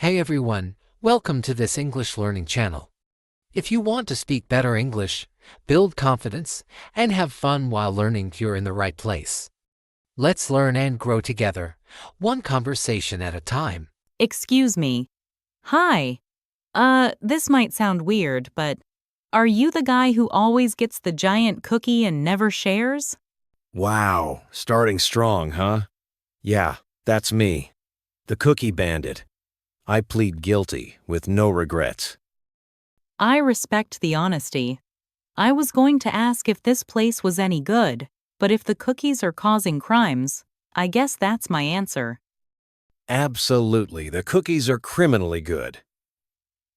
Hey everyone, welcome to this English learning channel. If you want to speak better English, build confidence, and have fun while learning, you're in the right place. Let's learn and grow together, one conversation at a time. Excuse me. Hi. This might sound weird, but are you the guy who always gets the giant cookie and never shares? Wow, starting strong, huh? Yeah, that's me. The Cookie Bandit. I plead guilty with no regrets. I respect the honesty. I was going to ask if this place was any good, but if the cookies are causing crimes, I guess that's my answer. Absolutely, the cookies are criminally good.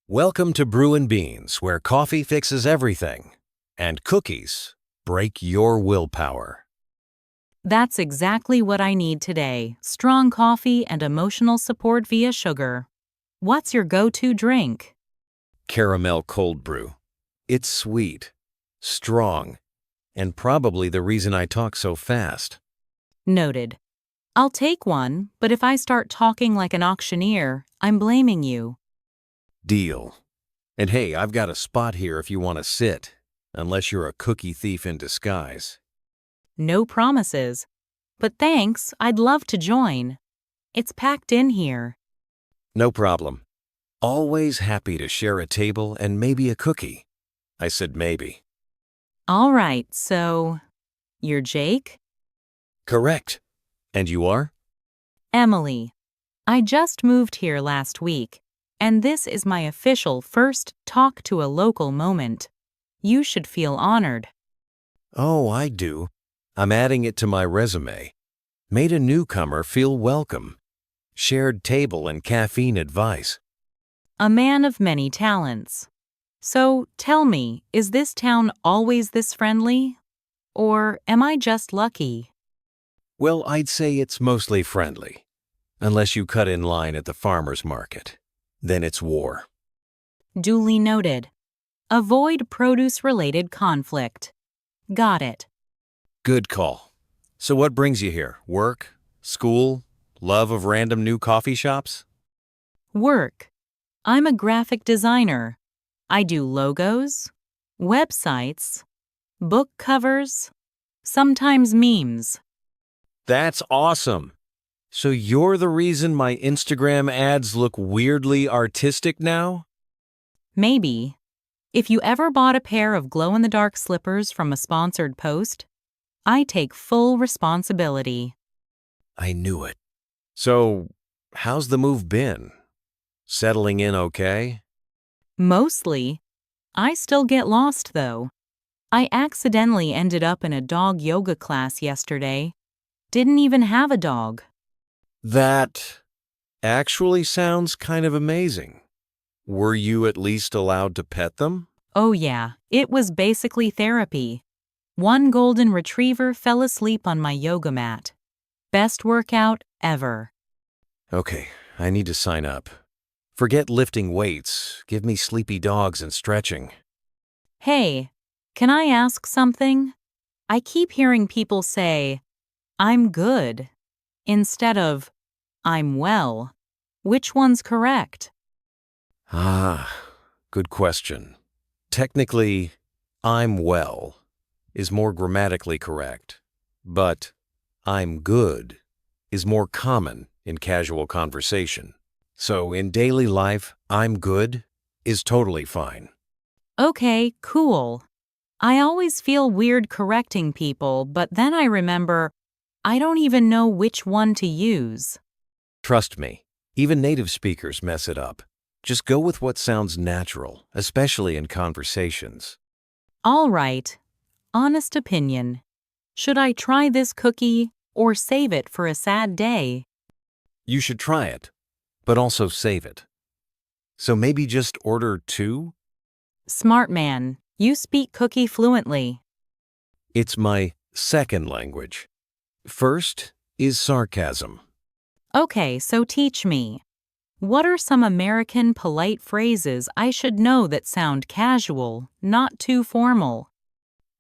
Welcome to Brew and Beans, where coffee fixes everything, and cookies break your willpower. That's exactly what I need today, strong coffee and emotional support via sugar. What's your go-to drink? Caramel cold brew. It's sweet, strong, and probably the reason I talk so fast. Noted. I'll take one, but if I start talking like an auctioneer, I'm blaming you. Deal. And hey, I've got a spot here if you want to sit, unless you're a cookie thief in disguise. No promises. But thanks, I'd love to join. It's packed in here. No problem. Always happy to share a table and maybe a cookie. I said maybe. All right, so you're Jake? Correct. And you are? Emily. I just moved here last week, and this is my official first talk to a local moment. You should feel honored. Oh, I do. I'm adding it to my resume. Made a newcomer feel welcome. Shared table and caffeine advice. A man of many talents. So tell me, is this town always this friendly? Or am I just lucky? Well, I'd say it's mostly friendly. Unless you cut in line at the farmer's market. Then it's war. Duly noted. Avoid produce-related conflict. Got it. Good call. So what brings you here? Work? School? Love of random new coffee shops? Work. I'm a graphic designer. I do logos, websites, book covers, sometimes memes. That's awesome. So you're the reason my Instagram ads look weirdly artistic now? Maybe. If you ever bought a pair of glow-in-the-dark slippers from a sponsored post, I take full responsibility. I knew it. So, how's the move been? Settling in okay? Mostly. I still get lost, though. I accidentally ended up in a dog yoga class yesterday. Didn't even have a dog. That actually sounds kind of amazing. Were you at least allowed to pet them? Oh yeah, it was basically therapy. One golden retriever fell asleep on my yoga mat. Best workout ever. Okay, I need to sign up. Forget lifting weights. Give me sleepy dogs and stretching. Hey, can I ask something? I keep hearing people say, I'm good, instead of, I'm well. Which one's correct? Ah, good question. Technically, I'm well is more grammatically correct, but I'm good is more common in casual conversation. So in daily life, I'm good is totally fine. Okay, cool. I always feel weird correcting people, but then I remember I don't even know which one to use. Trust me, even native speakers mess it up. Just go with what sounds natural, especially in conversations. All right. Honest opinion. Should I try this cookie or save it for a sad day? You should try it, but also save it. So maybe just order 2? Smart man, you speak cookie fluently. It's my second language. First is sarcasm. Okay, so teach me. What are some American polite phrases I should know that sound casual, not too formal?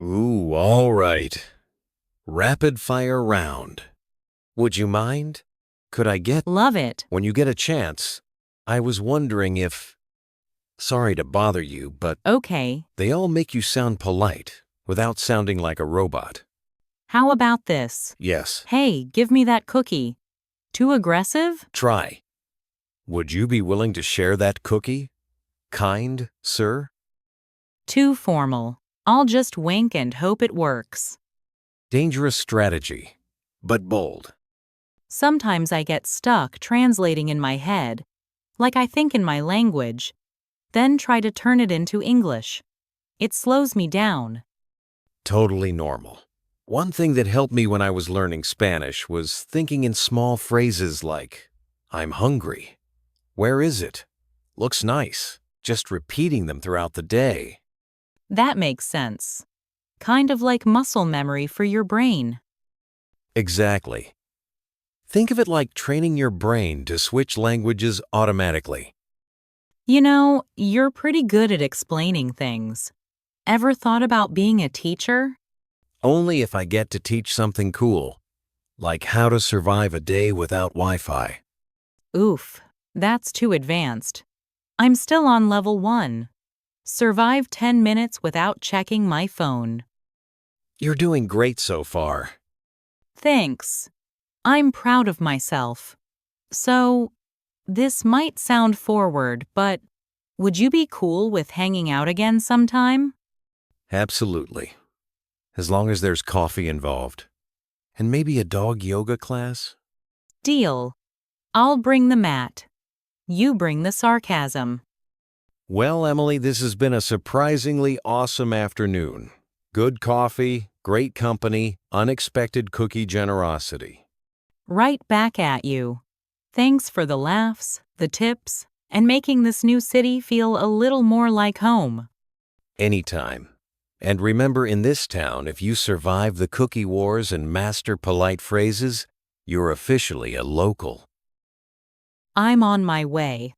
Ooh, all right. Rapid fire round. Would you mind? Could I get, Love it. when you get a chance, I was wondering if... Sorry to bother you, but Okay, they all make you sound polite without sounding like a robot. how about this? Yes, Hey, give me that cookie. Too aggressive? try. Would you be willing to share that cookie? Kind, sir? Too formal. I'll just wink and hope it works. Dangerous strategy, but bold. Sometimes I get stuck translating in my head, like I think in my language, then try to turn it into English. It slows me down. Totally normal. One thing that helped me when I was learning Spanish was thinking in small phrases like, I'm hungry. Where is it? Looks nice. Just repeating them throughout the day. That makes sense. Kind of like muscle memory for your brain. Exactly. Think of it like training your brain to switch languages automatically. You know, you're pretty good at explaining things. Ever thought about being a teacher? Only if I get to teach something cool, like how to survive a day without Wi-Fi. Oof, that's too advanced. I'm still on level 1. Survive 10 minutes without checking my phone. You're doing great so far. Thanks. I'm proud of myself. So, this might sound forward, but would you be cool with hanging out again sometime? Absolutely. As long as there's coffee involved. And maybe a dog yoga class? Deal. I'll bring the mat. You bring the sarcasm. Well, Emily, this has been a surprisingly awesome afternoon. Good coffee, great company, unexpected cookie generosity. Right back at you. Thanks for the laughs, the tips, and making this new city feel a little more like home. Anytime. And remember, in this town, if you survive the cookie wars and master polite phrases, you're officially a local. I'm on my way.